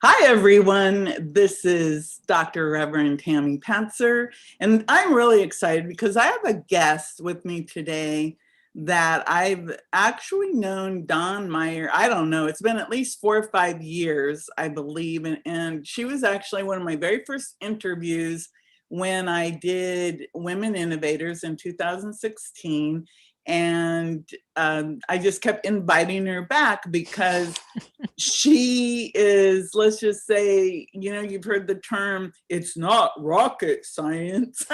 Hi, everyone. This is Dr. Reverend Tammy Patzer, and I'm really excited because I have a guest with me today that I've actually known Don Meyer. I don't know, it's been at least 4 or 5 years, I believe, and she was actually one of my very first interviews when I did Women Innovators in 2016. And I just kept inviting her back because she is, let's just say, you've heard the term, it's not rocket science,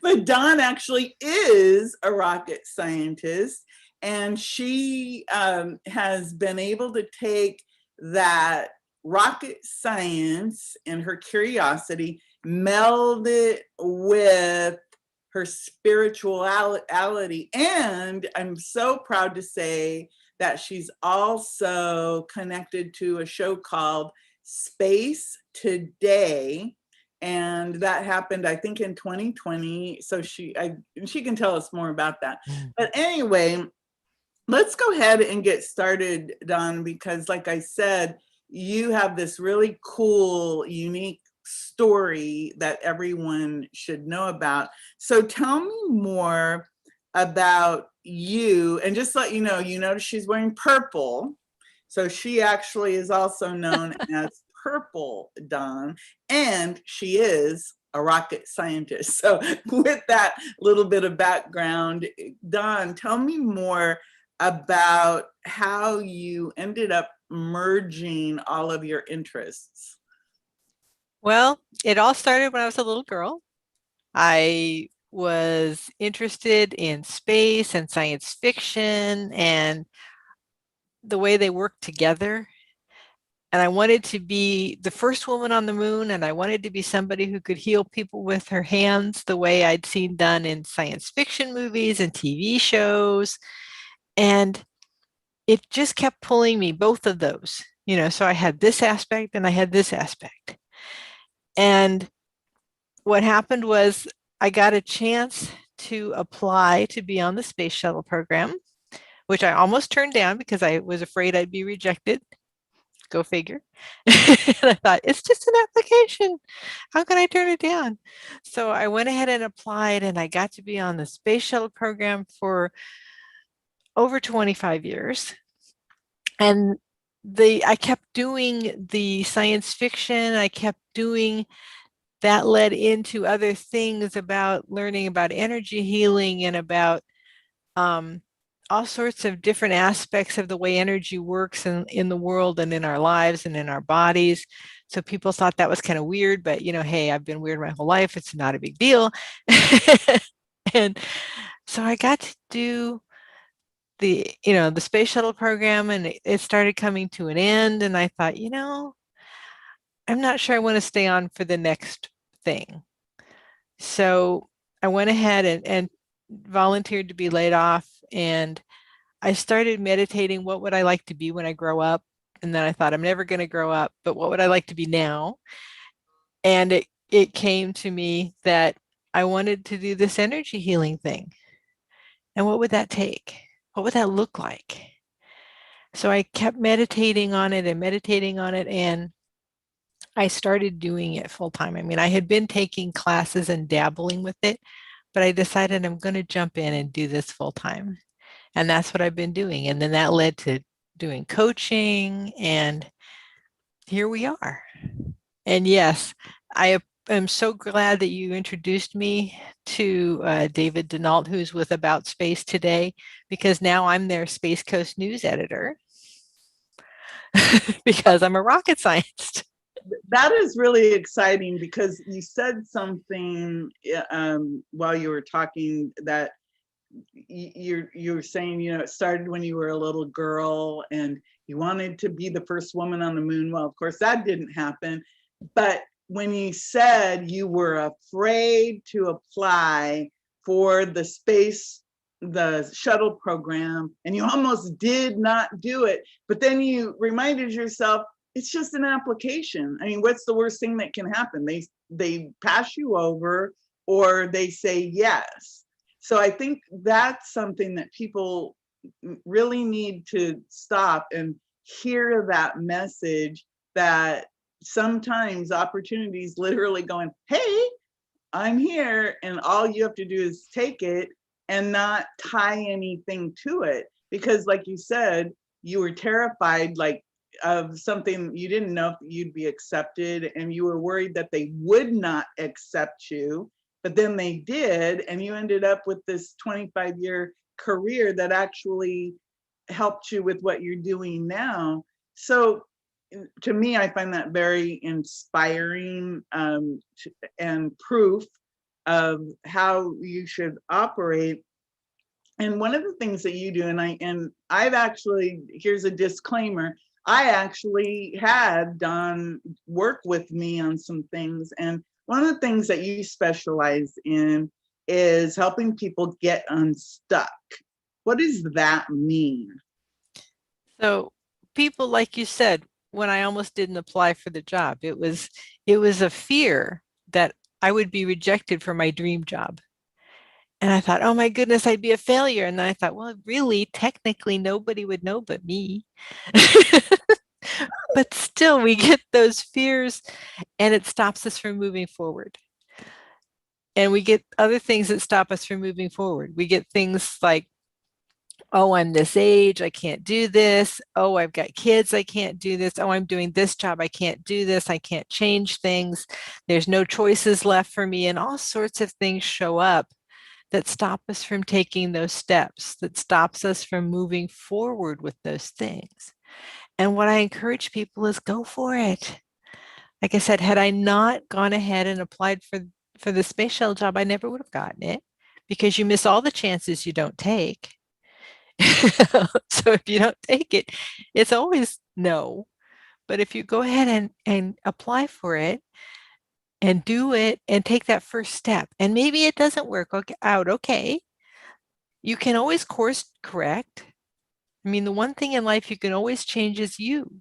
but Dawn actually is a rocket scientist. And she has been able to take that rocket science and her curiosity, meld it with her spirituality. And I'm so proud to say that she's also connected to a show called Space Today. And that happened, I think, in 2020. So she can tell us more about that. But anyway, let's go ahead and get started, Don, because like I said, you have this really cool, unique story that everyone should know about. So tell me more about you, and just let you know, notice she's wearing purple. So she actually is also known as Purple Dawn, and she is a rocket scientist. So with that little bit of background, Dawn, tell me more about how you ended up merging all of your interests. Well, it all started when I was a little girl. I was interested in space and science fiction and the way they work together. And I wanted to be the first woman on the moon, and I wanted to be somebody who could heal people with her hands the way I'd seen done in science fiction movies and TV shows. And it just kept pulling me, both of those, so I had this aspect and I had this aspect. And what happened was I got a chance to apply to be on the space shuttle program, which I almost turned down because I was afraid I'd be rejected. Go figure. And I thought, it's just an application. How can I turn it down? So I went ahead and applied, and I got to be on the space shuttle program for over 25 years. And I kept doing the science fiction. I kept doing that led into other things about learning about energy healing and about all sorts of different aspects of the way energy works in the world and in our lives and in our bodies. So people thought that was kind of weird, but hey, I've been weird my whole life. It's not a big deal. And so I got to do the space shuttle program, and it started coming to an end. And I thought, I'm not sure I want to stay on for the next thing. So I went ahead and volunteered to be laid off, and I started meditating. What would I like to be when I grow up? And then I thought, I'm never going to grow up, but what would I like to be now? And it came to me that I wanted to do this energy healing thing. And what would that take? What would that look like? So I kept meditating on it and meditating on it, and I started doing it full time. I mean, I had been taking classes and dabbling with it, but I decided I'm going to jump in and do this full time. And that's what I've been doing. And then that led to doing coaching, and here we are. And yes, I am so glad that you introduced me to David Denault, who's with About Space Today, because now I'm their Space Coast news editor because I'm a rocket scientist. That is really exciting because you said something while you were talking that you were saying, it started when you were a little girl and you wanted to be the first woman on the moon. Well, of course, that didn't happen. But when you said you were afraid to apply for the shuttle program, and you almost did not do it, but then you reminded yourself, it's just an application. I mean, what's the worst thing that can happen? They pass you over, or they say yes. So I think that's something that people really need to stop and hear that message that sometimes opportunities literally going, hey, I'm here, and all you have to do is take it and not tie anything to it. Because like you said, you were terrified, like, of something you didn't know if you'd be accepted, and you were worried that they would not accept you, but then they did, and you ended up with this 25-year career that actually helped you with what you're doing now. So to me, I find that very inspiring, and proof of how you should operate. And one of the things that you do, and I've actually, here's a disclaimer, I actually had done work with me on some things. And one of the things that you specialize in is helping people get unstuck. What does that mean? So people, like you said, when I almost didn't apply for the job, it was a fear that I would be rejected for my dream job. And I thought, oh my goodness, I'd be a failure. And then I thought, well, really, technically, nobody would know but me. But still, we get those fears and it stops us from moving forward. And we get other things that stop us from moving forward. We get things like, oh, I'm this age, I can't do this. Oh, I've got kids, I can't do this. Oh, I'm doing this job, I can't do this. I can't change things. There's no choices left for me. And all sorts of things show up that stop us from taking those steps, that stops us from moving forward with those things. And what I encourage people is go for it. Like I said, had I not gone ahead and applied for the space shuttle job, I never would have gotten it, because you miss all the chances you don't take. So if you don't take it, it's always no. But if you go ahead and apply for it and do it and take that first step, and maybe it doesn't work out okay, you can always course correct. I mean, the one thing in life you can always change is you.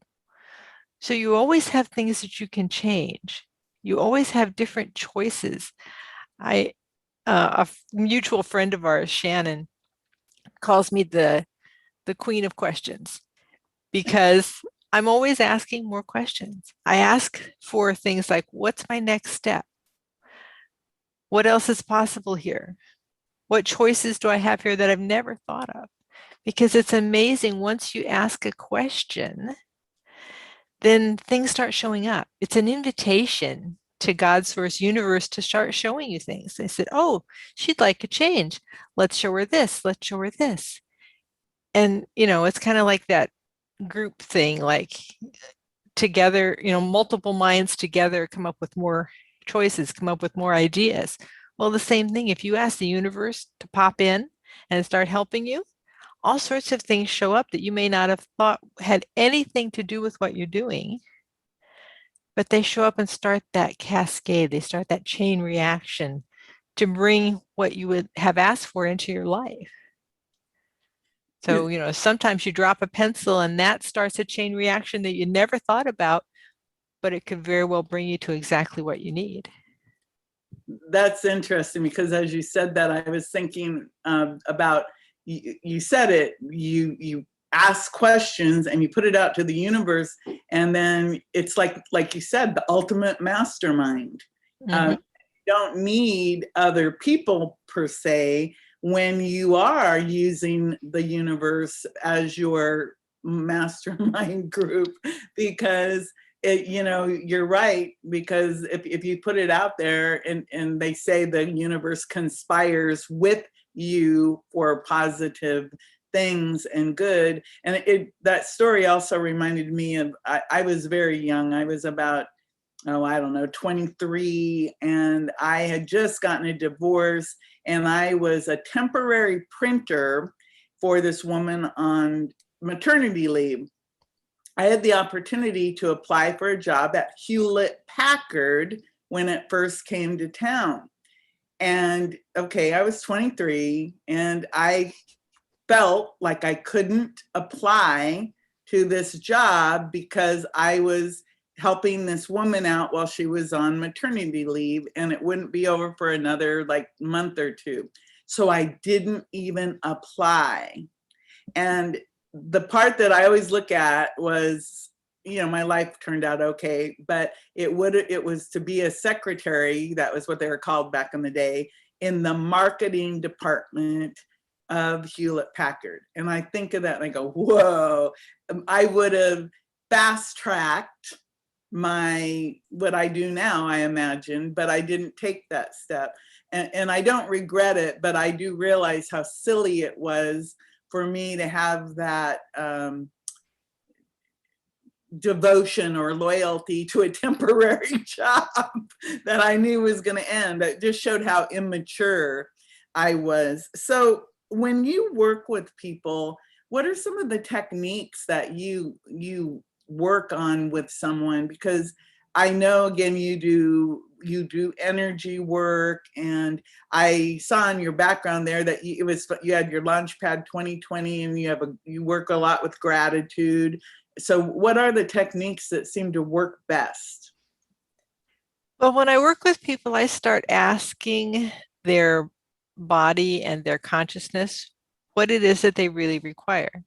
So you always have things that you can change. You always have different choices. I a mutual friend of ours, Shannon, calls me the queen of questions, because I'm always asking more questions. I ask for things like, what's my next step? What else is possible here? What choices do I have here that I've never thought of? Because it's amazing, once you ask a question, then things start showing up. It's an invitation to God's source universe to start showing you things. They said, oh, she'd like a change. Let's show her this. Let's show her this. And, it's kind of like that group thing, like together, multiple minds together come up with more choices, come up with more ideas. Well, the same thing, if you ask the universe to pop in and start helping you, all sorts of things show up that you may not have thought had anything to do with what you're doing, but they show up and start that cascade. They start that chain reaction to bring what you would have asked for into your life. So, sometimes you drop a pencil and that starts a chain reaction that you never thought about, but it could very well bring you to exactly what you need. That's interesting, because as you said that, I was thinking about, you said it, you ask questions and you put it out to the universe, and then it's like you said, the ultimate mastermind. Mm-hmm. You don't need other people per se when you are using the universe as your mastermind group, because you're right, because if you put it out there, and they say the universe conspires with you for positive things and good. And that story also reminded me of, I was very young. I was about, I don't know, 23, and I had just gotten a divorce, and I was a temporary printer for this woman on maternity leave. I had the opportunity to apply for a job at Hewlett Packard when it first came to town. And okay, I was 23, and I felt like I couldn't apply to this job because I was helping this woman out while she was on maternity leave, and it wouldn't be over for another month or two. So I didn't even apply. And the part that I always look at was, my life turned out okay, but it was to be a secretary, that was what they were called back in the day, in the marketing department of Hewlett Packard. And I think of that and I go, whoa, I would have fast tracked what I do now, I imagine, but I didn't take that step. And I don't regret it, but I do realize how silly it was for me to have that devotion or loyalty to a temporary job that I knew was going to end. It just showed how immature I was. So when you work with people, what are some of the techniques that you work on with someone? Because I know, again, you do energy work, and I saw in your background there that you had your Launchpad 2020, and you work a lot with gratitude. So what are the techniques that seem to work best? Well, when I work with people, I start asking their body and their consciousness what it is that they really require.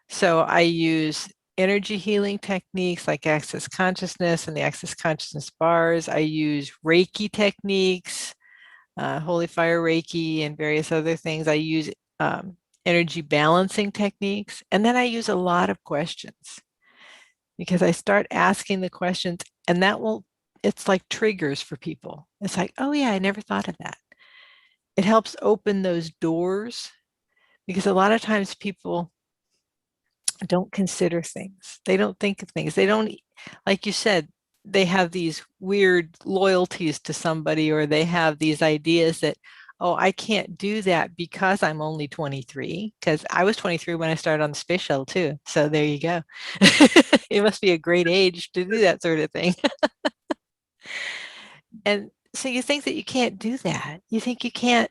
So I use energy healing techniques like Access Consciousness and the Access Consciousness bars. I use Reiki techniques, Holy Fire Reiki, and various other things. I use energy balancing techniques. And then I use a lot of questions, because I start asking the questions, and it's like triggers for people. It's like, oh yeah, I never thought of that. It helps open those doors, because a lot of times people don't consider things. They don't think of things. They don't, like you said, they have these weird loyalties to somebody, or they have these ideas that, oh, I can't do that because I'm only 23, because I was 23 when I started on the space shuttle too. So there you go. It must be a great age to do that sort of thing. And so you think that you can't do that. You think you can't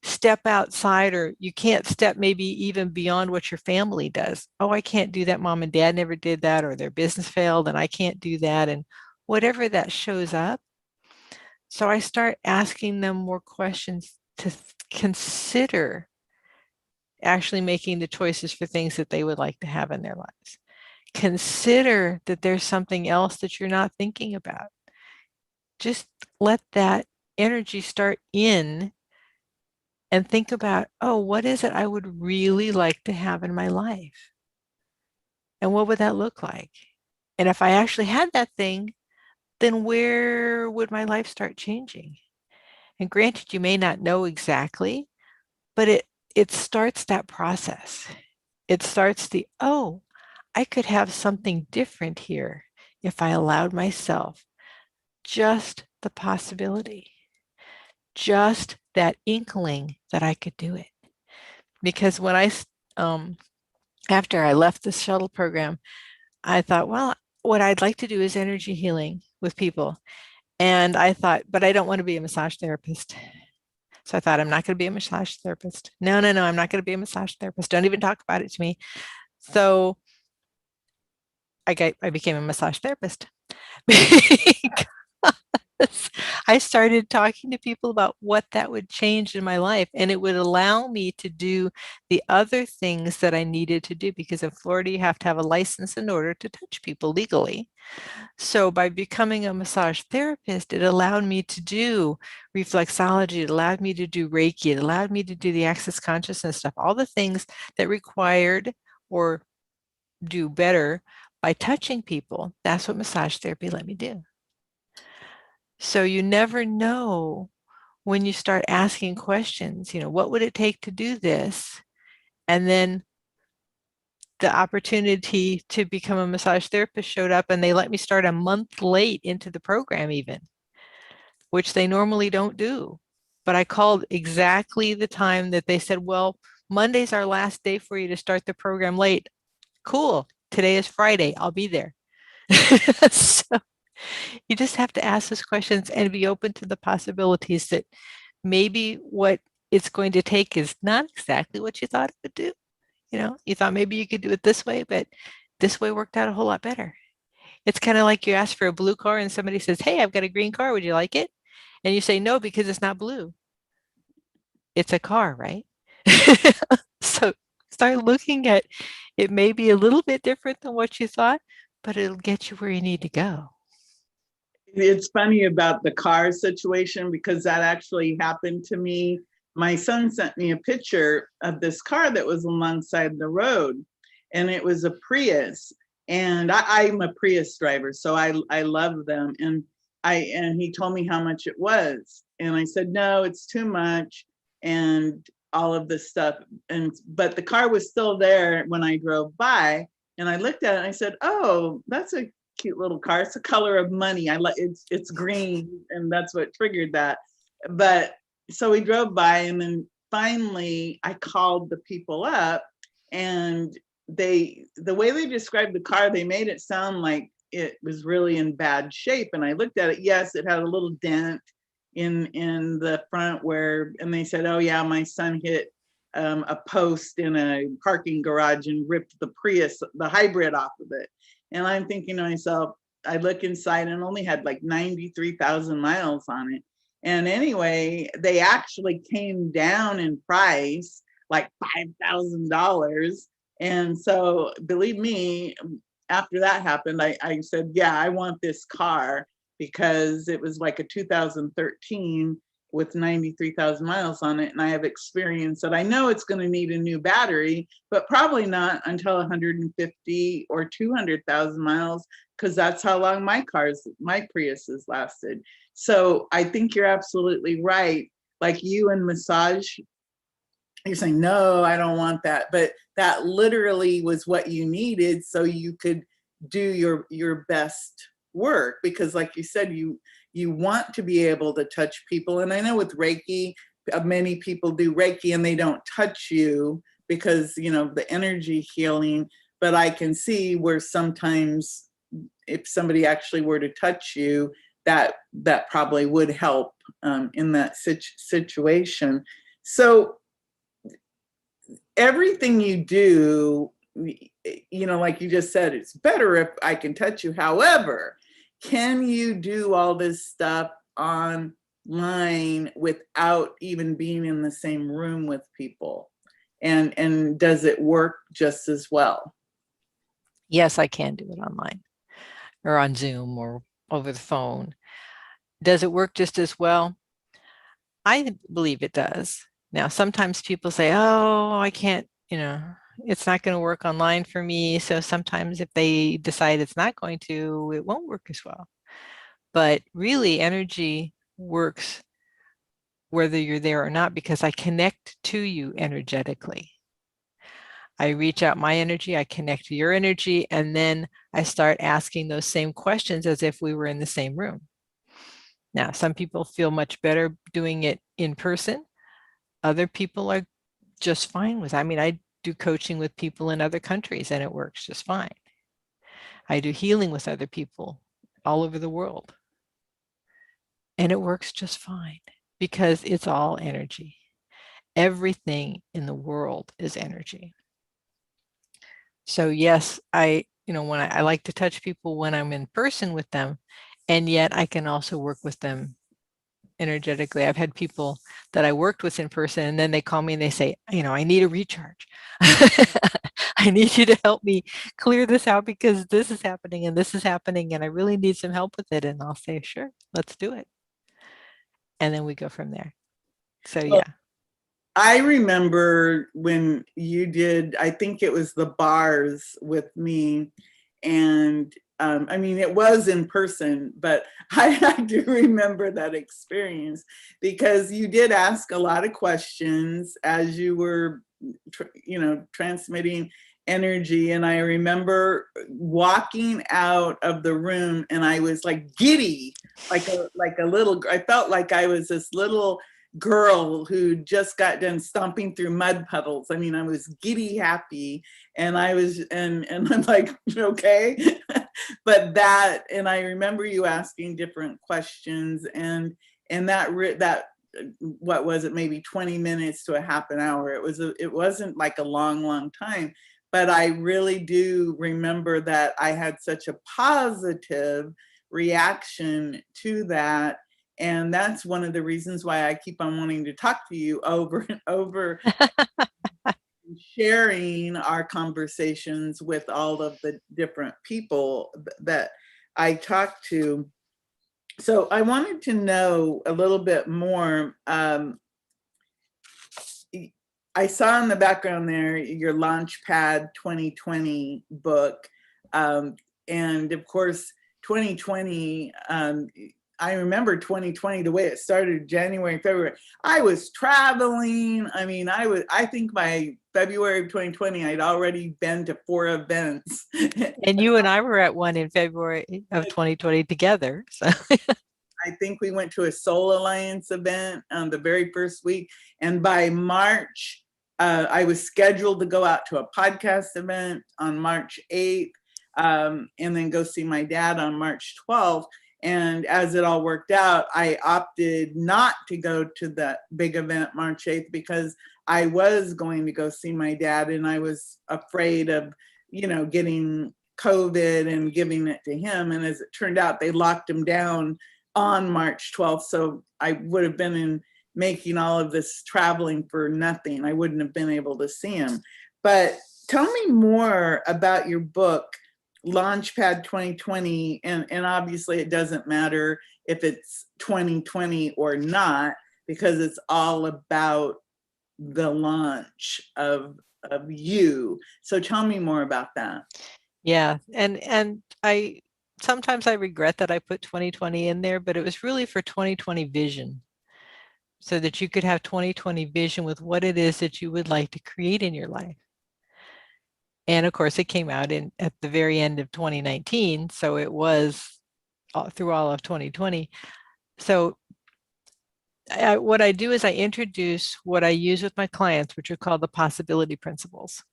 step outside, or you can't step maybe even beyond what your family does. Oh, I can't do that. Mom and dad never did that, or their business failed and I can't do that. And whatever that shows up. So I start asking them more questions to consider actually making the choices for things that they would like to have in their lives. Consider that there's something else that you're not thinking about. Just let that energy start in, and think about, oh, what is it I would really like to have in my life? And what would that look like? And if I actually had that thing, then where would my life start changing? And granted, you may not know exactly, but it starts that process. It starts oh, I could have something different here if I allowed myself just the possibility, just that inkling that I could do it. Because when after I left the shuttle program, I thought, well, what I'd like to do is energy healing with people. And I thought, but I don't want to be a massage therapist. So I thought, I'm not going to be a massage therapist. No, I'm not going to be a massage therapist. Don't even talk about it to me. So I became a massage therapist. I started talking to people about what that would change in my life, and it would allow me to do the other things that I needed to do, because in Florida, you have to have a license in order to touch people legally. So by becoming a massage therapist, it allowed me to do reflexology, it allowed me to do Reiki, it allowed me to do the Access Consciousness stuff, all the things that required or do better by touching people. That's what massage therapy let me do. So you never know when you start asking questions, what would it take to do this? And then the opportunity to become a massage therapist showed up, and they let me start a month late into the program even, which they normally don't do. But I called exactly the time that they said, well, Monday's our last day for you to start the program late. Cool. Today is Friday. I'll be there. So you just have to ask those questions and be open to the possibilities that maybe what it's going to take is not exactly what you thought it would do. You thought maybe you could do it this way, but this way worked out a whole lot better. It's kind of like you ask for a blue car and somebody says, hey, I've got a green car. Would you like it? And you say no, because it's not blue. It's a car, right? So start looking at It may be a little bit different than what you thought, but it'll get you where you need to go. It's funny about the car situation because that actually happened to me. My son sent me a picture of this car that was alongside the road, and it was a Prius. And I'm a Prius driver, so I love them. And he told me how much it was, and I said no, it's too much, and all of this stuff. And but the car was still there when I drove by, and I looked at it and I said, oh, that's a cute little car. It's the color of money. I like it's green, and that's what triggered that. But so we drove by, and then finally I called the people up, and the way they described the car, they made it sound like it was really in bad shape. And I looked at it. Yes, it had a little dent in the front where, and they said, oh yeah, my son hit a post in a parking garage and ripped the Prius, the hybrid, off of it. And I'm thinking to myself, I look inside and only had like 93,000 miles on it. And anyway, they actually came down in price, like $5,000. And so, believe me, after that happened, I said, yeah, I want this car, because it was like a 2013 with 93,000 miles on it. And I have experience that I know it's going to need a new battery, but probably not until 150 or 200,000 miles, because that's how long my Prius has lasted. So I think you're absolutely right. Like you and massage, you're saying, no, I don't want that. But that literally was what you needed so you could do your best work, because like you said, you want to be able to touch people. And I know with Reiki, many people do Reiki and they don't touch you because, you know, the energy healing. But I can see where sometimes if somebody actually were to touch you, that probably would help in that situation. So everything you do, you know, like you just said, it's better if I can touch you. However, can you do all this stuff online without even being in the same room with people? And does it work just as well? Yes, I can do it online or on Zoom or over the phone. Does it work just as well? I believe it does. Now, sometimes people say, oh, I can't, you know, it's not going to work online for me. So sometimes if they decide it's not going to, it won't work as well. But really, energy works whether you're there or not, because I connect to you energetically. I reach out my energy, I connect to your energy, and then I start asking those same questions as if we were in the same room. Now, some people feel much better doing it in person. Other people are just fine with it. I mean, I do coaching with people in other countries and it works just fine. I do healing with other people all over the world and it works just fine because it's all energy. Everything in the world is energy. So yes, when I like to touch people when I'm in person with them, and yet I can also work with them energetically. I've had people that I worked with in person and then they call me and they say, I need a recharge. I need you to help me clear this out because this is happening and this is happening and I really need some help with it. And I'll say, sure, let's do it. And then we go from there. So Well, yeah. I remember when you did, I think it was the bars with me. And I mean, it was in person, but I do remember that experience because you did ask a lot of questions as you were, transmitting energy. And I remember walking out of the room and I was like giddy, like a little, I felt like I was this little girl who just got done stomping through mud puddles. I mean, I was giddy happy and I was, and I'm like, okay. But and I remember you asking different questions and that, what was it, maybe 20 minutes to a half an hour. It wasn't like a long time, but I really do remember that I had such a positive reaction to that. And that's one of the reasons why I keep on wanting to talk to you over and over, sharing our conversations with all of the different people that I talked to. So I wanted to know a little bit more. I saw in the background there your Launchpad 2020 book. And of course, 2020, I remember 2020, the way it started, January, February, I was traveling. I mean, I think by February of 2020, I'd already been to 4 events. And you and I were at one in February of 2020 together. So I think we went to a Soul Alliance event the very first week. And by March, I was scheduled to go out to a podcast event on March 8th, and then go see my dad on March 12th. And as it all worked out, I opted not to go to that big event March 8th because I was going to go see my dad, and I was afraid of, getting COVID and giving it to him. And as it turned out, they locked him down on March 12th. So I would have been making all of this traveling for nothing. I wouldn't have been able to see him. But tell me more about your book, Launchpad 2020. And obviously it doesn't matter if it's 2020 or not, because it's all about the launch of you. So tell me more about that. yeah, and sometimes I regret that I put 2020 in there, but it was really for 2020 vision, so that you could have 2020 vision with what it is that you would like to create in your life. And of course, it came out at the very end of 2019, so it was through all of 2020. So what I do is I introduce what I use with my clients, which are called the possibility principles.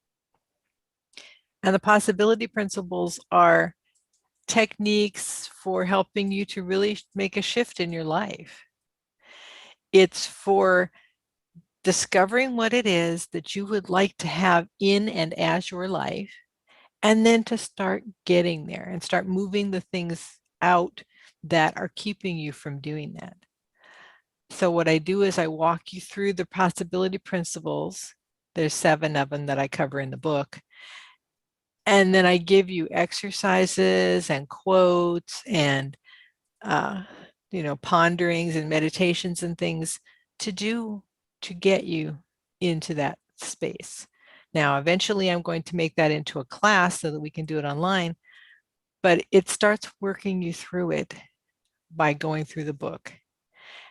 And the possibility principles are techniques for helping you to really make a shift in your life. It's for discovering what it is that you would like to have in and as your life, and then to start getting there and start moving the things out that are keeping you from doing that. So what I do is I walk you through the possibility principles. There's 7 of them that I cover in the book. And then I give you exercises and quotes and ponderings and meditations and things to do to get you into that space. Now, eventually I'm going to make that into a class so that we can do it online, but it starts working you through it by going through the book.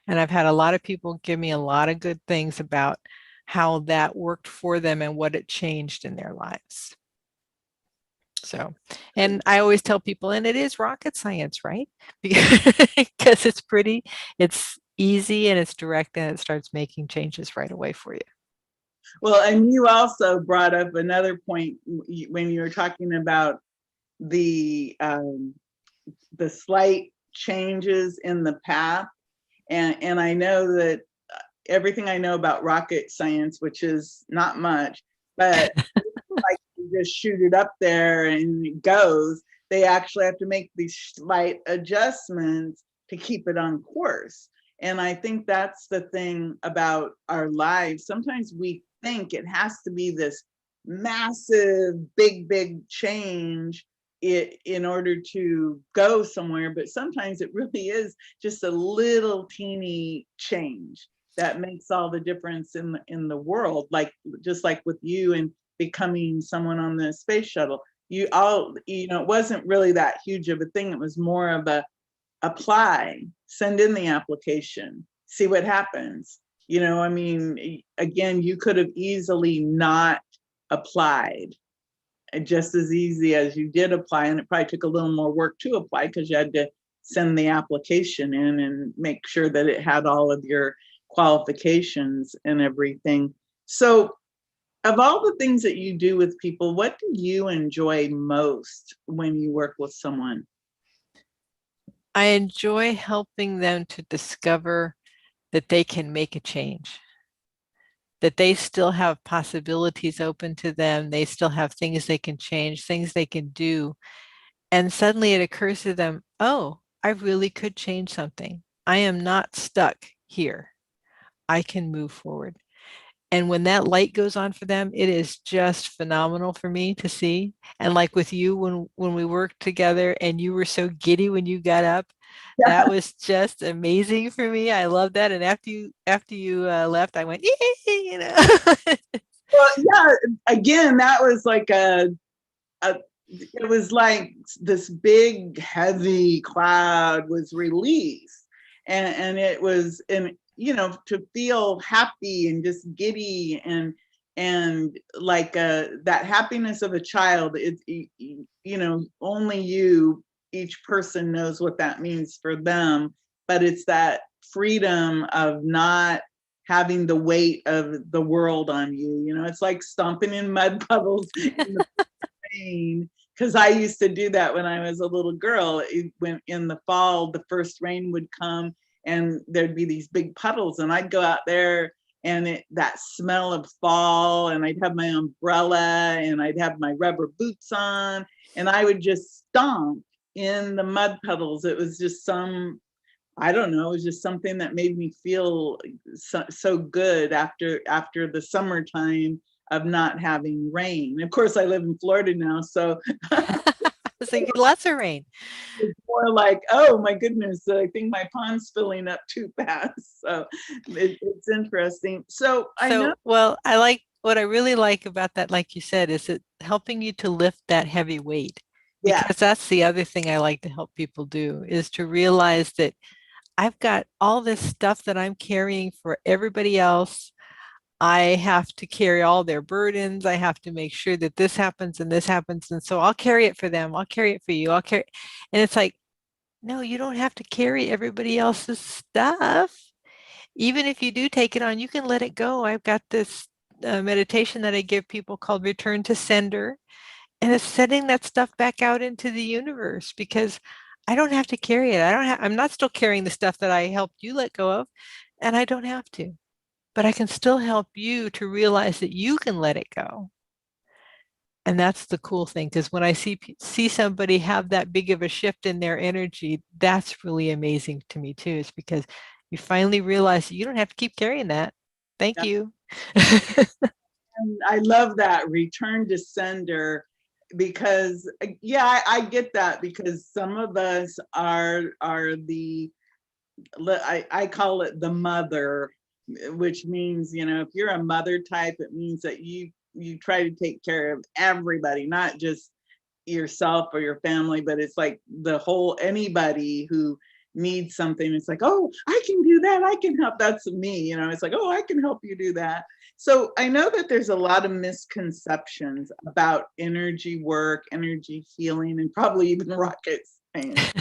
And I've had a lot of people give me a lot of good things about how that worked for them and what it changed in their lives. So, and I always tell people, and it is rocket science, right? Because it's easy and it's direct, and it starts making changes right away for you. Well, and you also brought up another point when you were talking about the slight changes in the path. And I know that everything I know about rocket science, which is not much, but like you just shoot it up there and it goes, they actually have to make these slight adjustments to keep it on course. And I think that's the thing about our lives. Sometimes we think it has to be this massive, big change in order to go somewhere, but sometimes it really is just a little teeny change that makes all the difference in the world. Like just like with you and becoming someone on the space shuttle, it wasn't really that huge of a thing. It was more of a apply, send in the application, see what happens. Again, you could have easily not applied, just as easy as you did apply, and it probably took a little more work to apply because you had to send the application in and make sure that it had all of your qualifications and everything. So of all the things that you do with people, what do you enjoy most when you work with someone? I enjoy helping them to discover that they can make a change, that they still have possibilities open to them. They still have things they can change, things they can do. And suddenly it occurs to them, oh, I really could change something. I am not stuck here. I can move forward. And when that light goes on for them, it is just phenomenal for me to see. And like with you, when we worked together and you were so giddy when you got up, that Yeah. was just amazing for me. I love that. And after you left, I went, yay, you know. Well, yeah, again, that was like a it was like this big heavy cloud was released, and it was, and to feel happy and just giddy, and like that happiness of a child. Only each person knows what that means for them, but it's that freedom of not having the weight of the world on you. It's like stomping in mud puddles in the rain, because I used to do that when I was a little girl. When in the fall, the first rain would come and there'd be these big puddles, and I'd go out there, and that smell of fall, and I'd have my umbrella and I'd have my rubber boots on, and I would just stomp in the mud puddles. It was just I don't know, it was just something that made me feel so good after the summertime of not having rain. Of course, I live in Florida now, so So you get lots of rain. it's more like, oh my goodness, I think my pond's filling up too fast. So it's interesting. So I know, So, well, I like what I really like about that, like you said, is it helping you to lift that heavy weight. yeah, Because that's the other thing I like to help people do is to realize that I've got all this stuff that I'm carrying for everybody else. I have to carry all their burdens. I have to make sure that this happens and this happens. And so I'll carry it for them. I'll carry it for you. I'll carry. And it's like, no, you don't have to carry everybody else's stuff. Even if you do take it on, you can let it go. I've got this meditation that I give people called Return to Sender, and it's setting that stuff back out into the universe because I don't have to carry it. I'm not still carrying the stuff that I helped you let go of, and I don't have to, but I can still help you to realize that you can let it go. And that's the cool thing, because when I see somebody have that big of a shift in their energy, that's really amazing to me too. It's because you finally realize that you don't have to keep carrying that. Thank yeah. you. And I love that return to sender, because yeah, I get that, because some of us are the, I call it the mother, which means, if you're a mother type, it means that you try to take care of everybody, not just yourself or your family, but it's like the whole, anybody who needs something. It's like, oh, I can do that. I can help. That's me. It's like, oh, I can help you do that. So I know that there's a lot of misconceptions about energy work, energy healing, and probably even rocket science.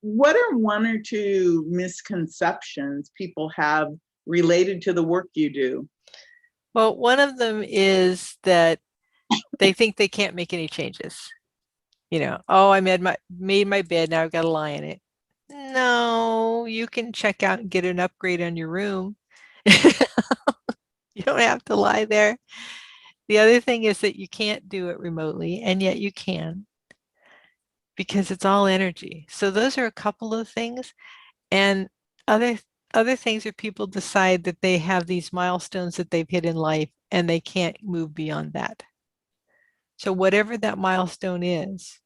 What are one or two misconceptions people have related to the work you do? Well, one of them is that they think they can't make any changes. Oh, I made my bed, now I've got to lie in it. No, you can check out and get an upgrade on your room. You don't have to lie there. The other thing is that you can't do it remotely, and yet you can because it's all energy. So those are a couple of things. And other other things are people decide that they have these milestones that they've hit in life and they can't move beyond that. So whatever that milestone is,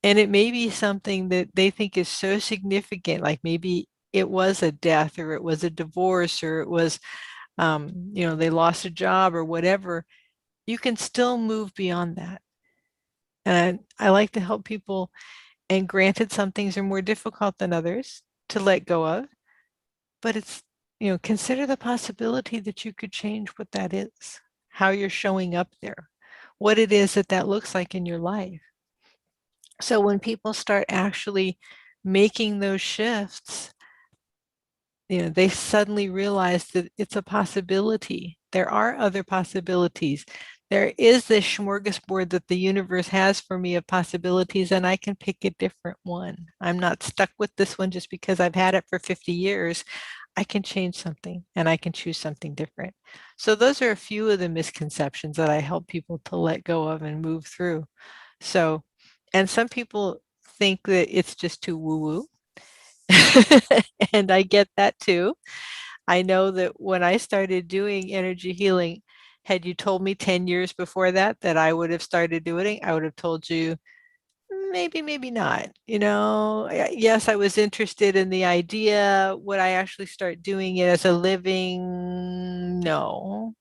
and it may be something that they think is so significant, like maybe it was a death or it was a divorce or it was, they lost a job or whatever, you can still move beyond that. And I like to help people, and granted, some things are more difficult than others to let go of, but it's, consider the possibility that you could change what that is, how you're showing up there, what it is that looks like in your life. So when people start actually making those shifts, they suddenly realize that it's a possibility. There are other possibilities. There is this smorgasbord that the universe has for me of possibilities, and I can pick a different one. I'm not stuck with this one just because I've had it for 50 years. I can change something and I can choose something different. So those are a few of the misconceptions that I help people to let go of and move through. So, and some people think that it's just too woo-woo. And I get that too. I know that when I started doing energy healing, had you told me 10 years before that I would have started doing it, I would have told you maybe, maybe not. Yes, I was interested in the idea. Would I actually start doing it as a living? No.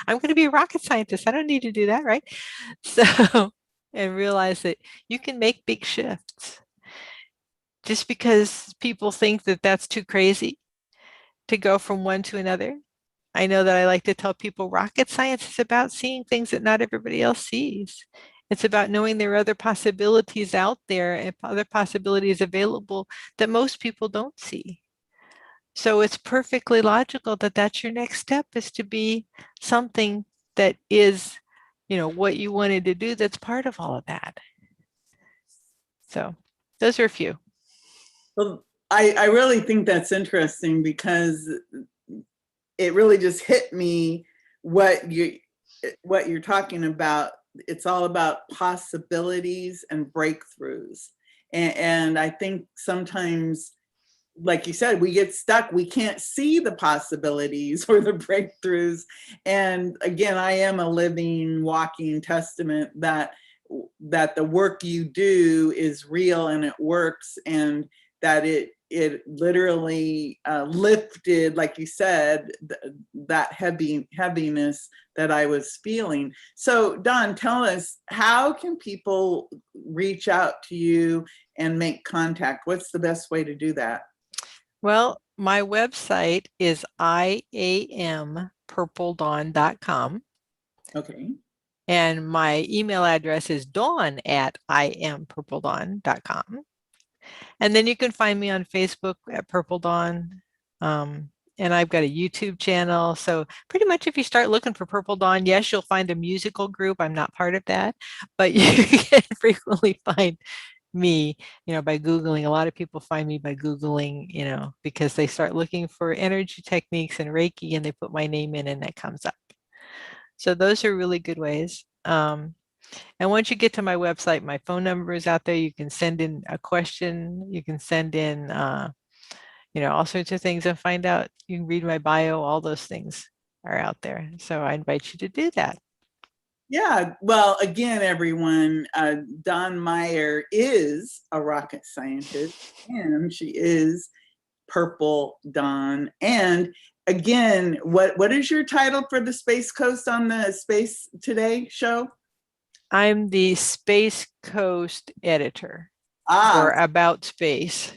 I'm going to be a rocket scientist. I don't need to do that, right? So, and realize that you can make big shifts. Just because people think that that's too crazy to go from one to another. I know that I like to tell people rocket science is about seeing things that not everybody else sees. It's about knowing there are other possibilities out there and other possibilities available that most people don't see. So it's perfectly logical that that's your next step, is to be something that is, what you wanted to do, that's part of all of that. So those are a few. Well, I really think that's interesting because it really just hit me what you're talking about. It's all about possibilities and breakthroughs. And I think sometimes, like you said, we get stuck. We can't see the possibilities or the breakthroughs. And again, I am a living, walking testament that the work you do is real and it works, and that it literally lifted, like you said, that heaviness that I was feeling. So Dawn, tell us, how can people reach out to you and make contact? What's the best way to do that? Well, my website is iampurpledawn.com. Okay. And my email address is dawn@iampurpledawn.com. And then you can find me on Facebook at Purple Dawn. And I've got a YouTube channel. So pretty much if you start looking for Purple Dawn, yes, you'll find a musical group. I'm not part of that, but you can frequently find me, by Googling. A lot of people find me by Googling, because they start looking for energy techniques and Reiki and they put my name in and that comes up. So those are really good ways. And once you get to my website, my phone number is out there. You can send in a question. You can send in, all sorts of things and find out. You can read my bio. All those things are out there. So I invite you to do that. Yeah, well, again, everyone, Dawn Meyer is a rocket scientist, and she is Purple Dawn. And again, what is your title for the Space Coast on the Space Today show? I'm the Space Coast editor for Ah, About Space.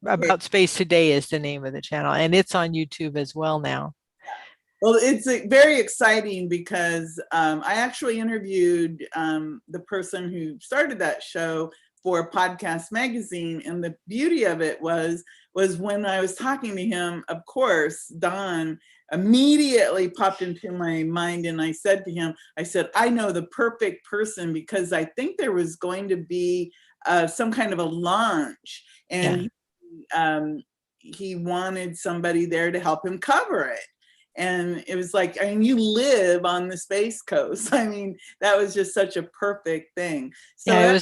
About Space Today is the name of the channel, and it's on YouTube as well now. well, it's very exciting because I actually interviewed the person who started that show for Podcast Magazine, and the beauty of it was when I was talking to him, of course, Dawn immediately popped into my mind, and I said to him, I know the perfect person, because I think there was going to be some kind of a launch, and he wanted somebody there to help him cover it. And it was like, I mean, you live on the Space Coast. I mean, that was just such a perfect thing. So yeah,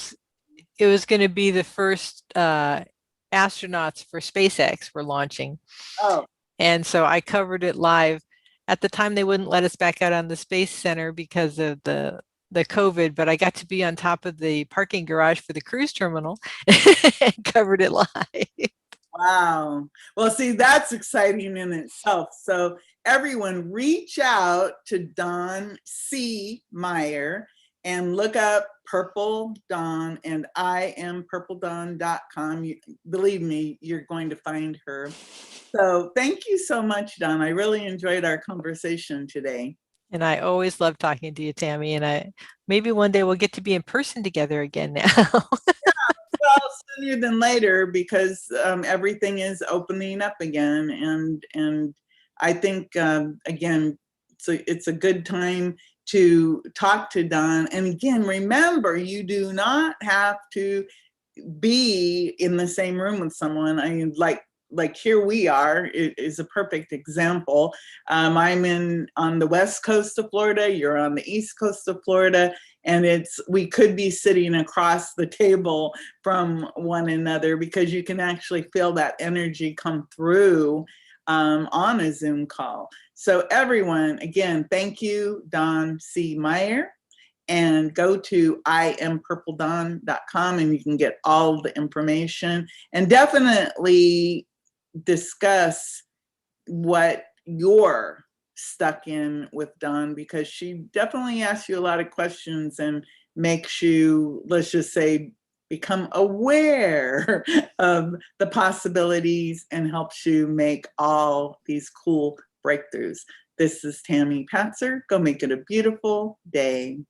it was going to be the first astronauts for SpaceX were launching. Oh. And so I covered it live. At the time, they wouldn't let us back out on the Space Center because of the COVID, but I got to be on top of the parking garage for the cruise terminal and covered it live. Wow. Well, see, that's exciting in itself. So everyone reach out to Dawn C. Meyer and look up Purple Dawn and iampurpledawn.com. Believe me, you're going to find her. So thank you so much, Dawn. I really enjoyed our conversation today. And I always love talking to you, Tammy. And maybe one day we'll get to be in person together again now. Well, sooner than later, because everything is opening up again, and I think again, it's a good time to talk to Dawn. And again, remember, you do not have to be in the same room with someone. I mean, like here we are, it is a perfect example. I'm on the west coast of Florida, you're on the east coast of Florida, And we could be sitting across the table from one another because you can actually feel that energy come through on a Zoom call. So everyone, again, thank you, Don C. Meyer. And go to IamPurpleDawn.com and you can get all the information, and definitely discuss what you're stuck in with Dawn, because she definitely asks you a lot of questions and makes you, let's just say, become aware of the possibilities and helps you make all these cool breakthroughs. This is Tammy Patzer. Go make it a beautiful day.